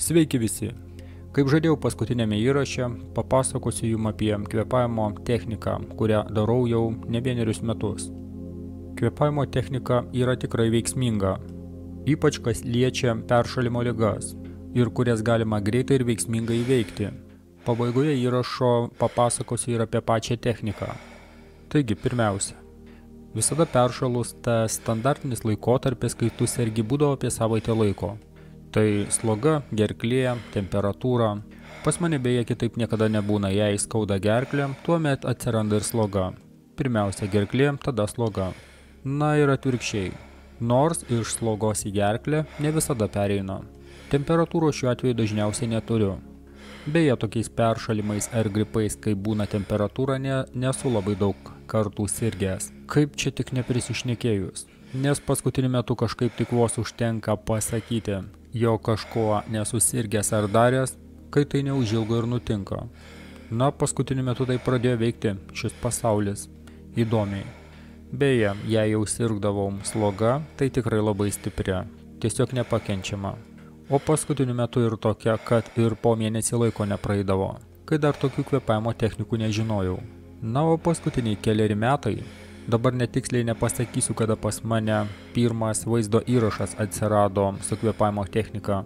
Sveiki visi! Kaip žadėjau paskutinėme įraše, papasakosiu jums apie kvėpavimo techniką, kurią darau jau ne vienerius metus. Kvėpavimo technika yra tikrai veiksminga, ypač kas liečia peršalimo ligas ir kurias galima greitai ir veiksmingai įveikti. Pabaigoje įrašo papasakosiu ir apie pačią techniką. Taigi, pirmiausia, visada peršalus tas standartinis laikotarpis, kai tu sergi, būdavo apie savaitę laiko. Tai sloga, gerklė, temperatūra. Pas mane beje kitaip niekada nebūna, jei skauda gerklė, tuomet atsiranda ir sloga. Pirmiausia gerklė, tada sloga. Na ir atvirkščiai. Nors iš slogos į gerklę ne visada pereina. Temperatūros šiuo atveju dažniausiai neturiu. Beje, tokiais peršalimais ar gripais, kai būna temperatūra, nesu labai daug kartų sirgęs. Kaip čia tik neprisišnekėjus. Nes paskutiniu metu kažkaip tik vos užtenka pasakyti, jo kažko nesusirgęs ar daręs, kai tai neužilgo ir nutinka. Na, paskutiniu metu tai pradėjo veikti šis pasaulis. Įdomiai. Beje, jei jau sirgdavau sloga, tai tikrai labai stipri, tiesiog nepakenčiama. O paskutiniu metu ir tokia, kad ir po mėnesį laiko nepraeidavo, kai dar tokių kvėpavimo technikų nežinojau. Na, o paskutiniai keliari metai, dabar netiksliai nepasakysiu, kada pas mane pirmas vaizdo įrašas atsirado su kvėpavimo technika.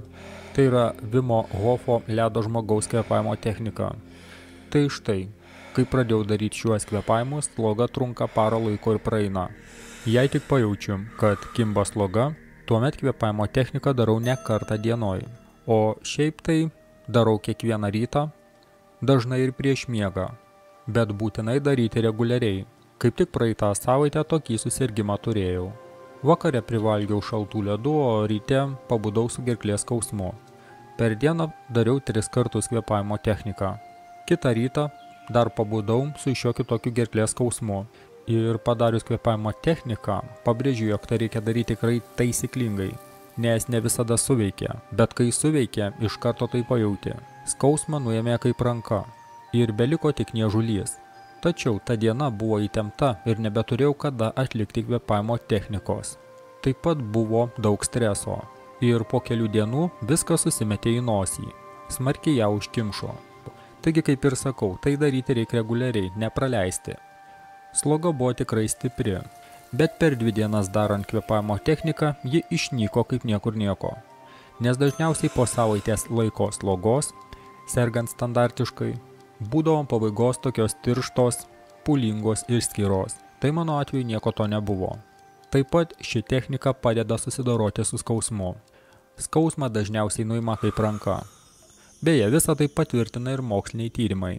Tai yra Vimo Hofo ledo žmogaus kvėpavimo technika. Tai štai, kai pradėjau daryti šiuos kvėpavimus, sloga trunka parą laiko ir praeina. Jei tik pajaučiu, kad kimba sloga, tuomet kvėpavimo techniką darau ne kartą dienoj. O šiaip tai darau kiekvieną rytą, dažnai ir prieš miegą, bet būtinai daryti reguliariai. Kaip tik praeitą savaitę tokį susirgimą turėjau. Vakare privalgiau šaltų ledų, o ryte pabudau su gerklės skausmu. Per dieną dariau 3 kartus kvėpavimo techniką. Kitą rytą dar pabudau su šiokiu tokiu gerklės skausmu. Ir padarius kvėpavimo techniką, pabrėžiu, jog tai reikia daryti tikrai taisyklingai, nes ne visada suveikia, bet kai suveikia, iš karto tai pajauti. Skausmą nuėmė kaip ranka ir beliko tik niežulys. Tačiau ta diena buvo įtempta ir nebeturėjau kada atlikti kvėpavimo technikos. Taip pat buvo daug streso ir po kelių dienų viskas susimetė į nosį, smarkiai ją užkimšo. Taigi, kaip ir sakau, tai daryti reikia reguliariai, nepraleisti. Sloga buvo tikrai stipri, bet per 2 dienas darant kvėpavimo techniką ji išnyko kaip niekur nieko. Nes dažniausiai po savaitės laiko slogos, sergant standartiškai, būdavo pabaigos tokios tirštos, pūlingos ir skyros. Tai mano atveju nieko to nebuvo. Taip pat ši technika padeda susidoroti su skausmu. Skausmą dažniausiai nuima kaip ranka. Beje, visą tai patvirtina ir moksliniai tyrimai.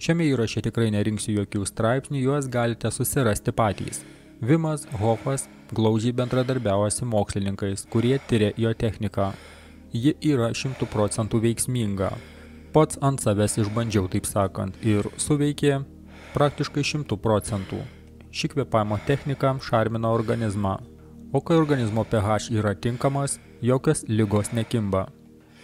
Šiame įraše tikrai nerinksiu jokių straipsnių, juos galite susirasti patys. Vimas Hofas glaudžiai bendradarbiavo su mokslininkais, kurie tyrė jo techniką. Ji yra 100% veiksminga. Pats ant savęs išbandžiau, taip sakant, ir suveikė praktiškai 100%. Ši kvėpavimo technika šarmina organizmą, o kai organizmo pH yra tinkamas, jokios ligos nekimba.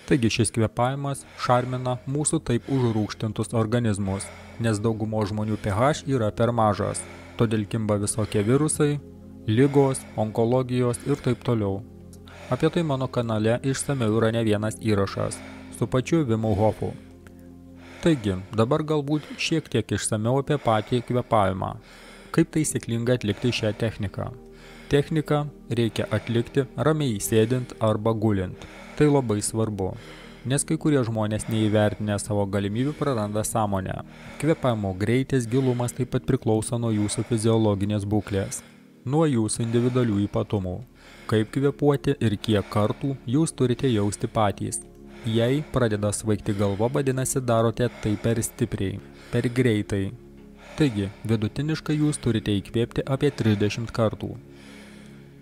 Taigi šis kvėpavimas šarmina mūsų taip užrūgštintus organizmus, nes daugumo žmonių pH yra per mažas, todėl kimba visokie virusai, ligos, onkologijos ir taip toliau. Apie tai mano kanale išsamiau yra ne vienas įrašas su pačiu Vimu Hofu. Taigi, dabar galbūt šiek tiek išsamiau apie patį kvėpavimą. Kaip taisyklingai atlikti šią techniką? Techniką reikia atlikti ramiai sėdint arba gulint. Tai labai svarbu, nes kai kurie žmonės neįvertinę savo galimybių praranda sąmonę. Kvėpavimo greitis, gilumas taip pat priklauso nuo jūsų fiziologinės būklės, nuo jūsų individualių ypatumų. Kaip kvėpuoti ir kiek kartų jūs turite jausti patys. Jei pradeda svaigti galva, vadinasi darote tai per stipriai, per greitai. Taigi, vidutiniškai jūs turite įkvėpti apie 30 kartų.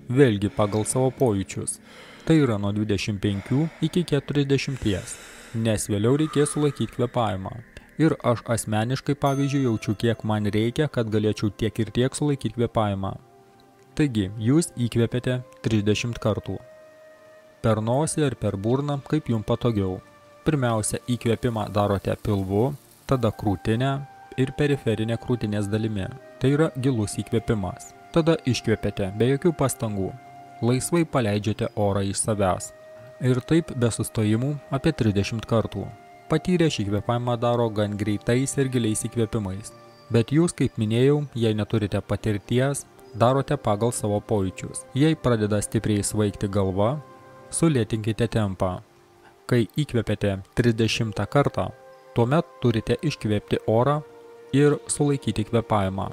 Vėlgi pagal savo pojūčius. Tai yra nuo 25 iki 40, nes vėliau reikės sulaikyti kvėpavimą. Ir aš asmeniškai, pavyzdžiui, jaučiu, kiek man reikia, kad galėčiau tiek ir tiek sulaikyti kvėpavimą. Taigi, jūs įkvėpėte 30 kartų. Per nosį ir per burną, kaip jums patogiau. Pirmiausia, įkvėpimą darote pilvu, tada krūtinę ir periferinė krūtinės dalimi. Tai yra gilus įkvėpimas. Tada iškvėpėte be jokių pastangų. Laisvai paleidžiate orą iš savęs. Ir taip be sustojimų apie 30 kartų. Patyrę šį kvėpavimą daro gan greitais ir giliais įkvėpimais. Bet jūs, kaip minėjau, jei neturite patirties, darote pagal savo pojūčius. Jei pradeda stipriai svaigti galva, sulėtinkite tempą. Kai įkvėpėte 30 kartą, tuomet turite iškvėpti orą ir sulaikyti kvėpavimą.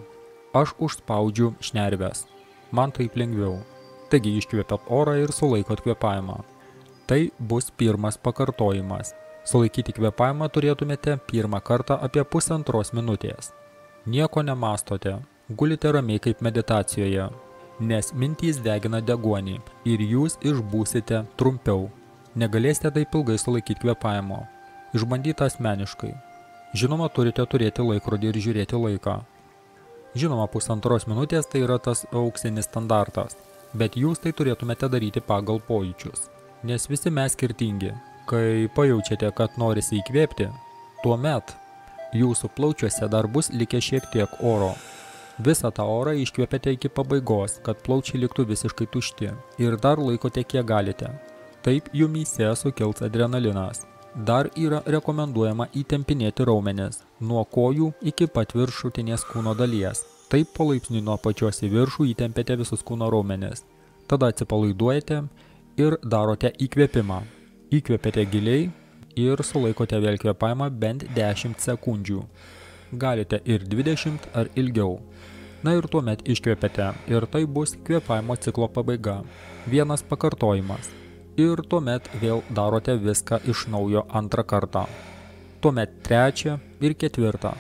Aš užspaudžiu šnerves. Man taip lengviau. Taigi iškvėpėt orą ir sulaikot kvėpavimą. Tai bus pirmas pakartojimas. Sulaikyti kvėpavimą turėtumėte pirmą kartą apie 1,5 minutės. Nieko nemastote, gulite ramiai kaip meditacijoje, nes mintys degina deguonį ir jūs išbūsite trumpiau. Negalėsite taip ilgai sulaikyti kvėpavimo. Išbandyta asmeniškai. Žinoma, turite turėti laikrodį ir žiūrėti laiką. Žinoma, 1,5 minutės tai yra tas auksinis standartas, bet jūs tai turėtumėte daryti pagal pojūčius, nes visi mes skirtingi. Kai pajaučiate, kad norisi įkvėpti, tuomet jūsų plaučiuose dar bus likę šiek tiek oro. Visą tą orą iškvėpėte iki pabaigos, kad plaučiai liktų visiškai tušti ir dar laikote kiek galite. Taip jumyse sukils adrenalinas. Dar yra rekomenduojama įtempinėti raumenis nuo kojų iki pat viršutinės kūno dalies. Taip palaipsniui nuo pačios į viršų įtempėte visus kūno raumenis. Tada atsipalaiduojate ir darote įkvėpimą. Įkvėpėte giliai ir sulaikote vėl kvėpavimą bent 10 sekundžių. Galite ir 20 ar ilgiau. Na ir tuomet iškvėpėte ir tai bus kvėpavimo ciklo pabaiga. Vienas pakartojimas. Ir tuomet vėl darote viską iš naujo antrą kartą. Tuomet trečią ir ketvirtą.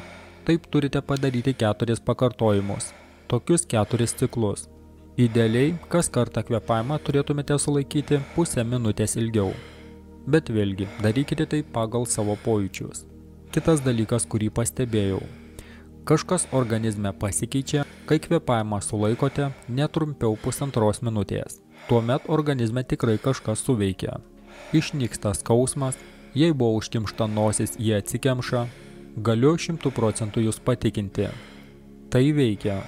Taip turite padaryti 4 pakartojimus. Tokius 4 ciklus. Idealiai, kas kartą kvėpavimą turėtumėte sulaikyti pusę minutės ilgiau. Bet vėlgi, darykite tai pagal savo pojūčius. Kitas dalykas, kurį pastebėjau. Kažkas organizme pasikeičia, kai kvėpavimą sulaikote netrumpiau 1,5 minutės. Tuomet organizme tikrai kažkas suveikia. Išnyksta skausmas, jei buvo užkimšta nosis, jie atsikemša. Galiu 100% jūs patikinti. Tai veikia.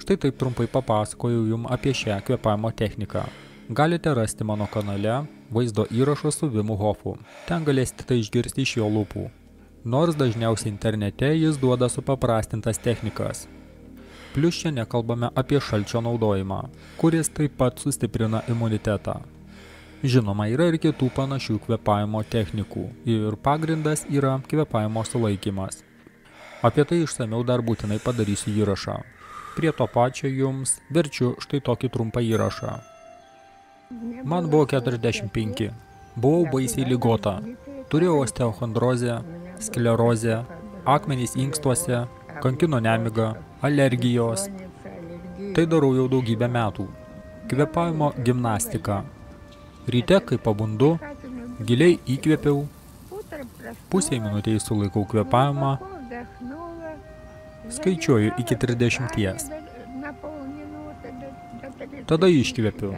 Štai taip trumpai papasakojau jums apie šią kvėpavimo techniką. Galite rasti mano kanale vaizdo įrašą su Vimu Hofu. Ten galėsite tai išgirsti iš jo lūpų. Nors dažniausiai internete jis duoda supaprastintas technikas. Plius čia nekalbame apie šalčio naudojimą, kuris taip pat sustiprina imunitetą. Žinoma, yra ir kitų panašių kvėpavimo technikų ir pagrindas yra kvėpavimo sulaikymas. Apie tai išsamiau dar būtinai padarysiu įrašą. Prie to pačio jums verčiu štai tokį trumpą įrašą. Man buvo 45. Buvau baisiai ligota. Turėjau osteochondrozę, sklerozę, akmenys inkstuose, kankino nemiga, alergijos. Tai darau jau daugybę metų. Kvėpavimo gimnastika. Ryte, kai pabundu, giliai įkvėpiau, pusei minutėje sulaikau kvėpavimą, skaičiuoju iki 30. Tada iškvėpiu.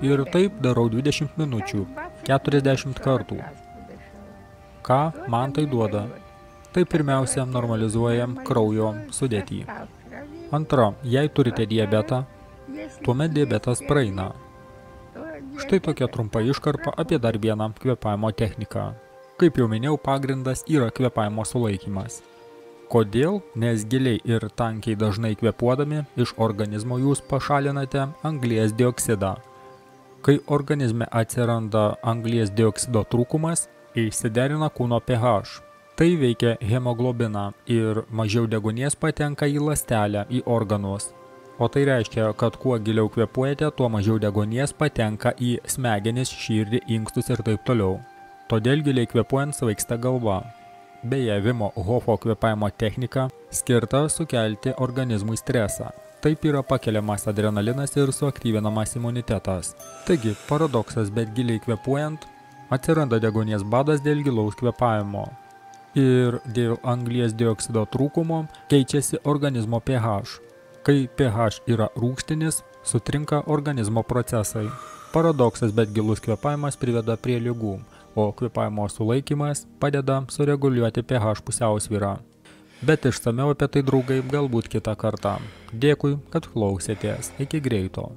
Ir taip darau 20 minučių, 40 kartų. Ką man tai duoda? Tai pirmiausia normalizuojam kraujo sudėtį. Antra, jei turite diabetą, tuomet diabetas praeina. Štai tokia trumpa iškarpa apie dar vieną kvėpavimo techniką. Kaip jau minėjau, pagrindas yra kvėpavimo sulaikymas. Kodėl? Nes giliai ir tankiai dažnai kvėpuodami iš organizmo jūs pašalinate anglies dioksidą. Kai organizme atsiranda anglies dioksido trūkumas, išsiderina kūno pH. Tai veikia hemoglobiną ir mažiau deguonies patenka į ląstelę, į organus. O tai reiškia, kad kuo giliau kvėpuojate, tuo mažiau deguonies patenka į smegenis, širdį, inkstus ir taip toliau. Todėl giliai kvėpuojant svaigsta galva. Beje, Vimo Hofo kvėpavimo technika skirta sukelti organizmui stresą. Taip yra pakeliamas adrenalinas ir suaktyvinamas imunitetas. Taigi, paradoksas, bet giliai kvėpuojant, atsiranda deguonies badas dėl gilaus kvėpavimo. Ir dėl anglies dioksido trūkumo keičiasi organizmo pH. Kai pH yra rūgštinis, sutrinka organizmo procesai. Paradoksas, bet gilus kvėpavimas priveda prie ligų, o kvėpavimo sulaikymas padeda sureguliuoti pH pusiausvyrą. Bet išsamiau apie tai, draugai, galbūt kitą kartą. Dėkui, kad klausėtės. Iki greito.